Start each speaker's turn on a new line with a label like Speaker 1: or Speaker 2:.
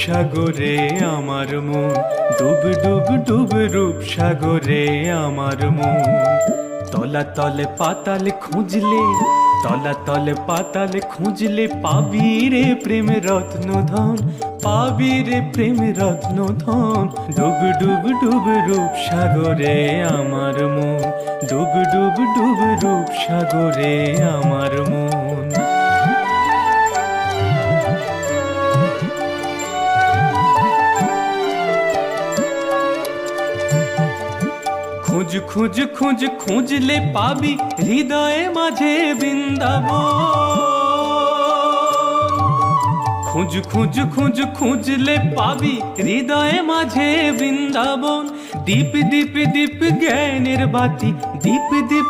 Speaker 1: সাগরে আমার মন, ডুব ডুব ডুব রূপ সাগরে আমার মন। তলা তলে পাতাল খুঁজলে, তলা তলে পাতাল খুঁজলে পাবি রে প্রেম রত্ন ধন, পাবি রে প্রেম রত্ন ধন। ডুব ডুব ডুব রূপ সাগরে আমার মন, ডুব ডুব ডুব রূপ সাগরে আমার মন। খুঁজ খুঁজ খুঁজ খুঁজলে পাবি হৃদয়ে মাঝে বৃন্দাবন। খুঁজ খুঁজ খুঁজ খুঁজলে পাবি হৃদয়ে মাঝে বৃন্দাবন। দীপ দীপ দীপ জ্ঞানের বাতি, দীপ দীপ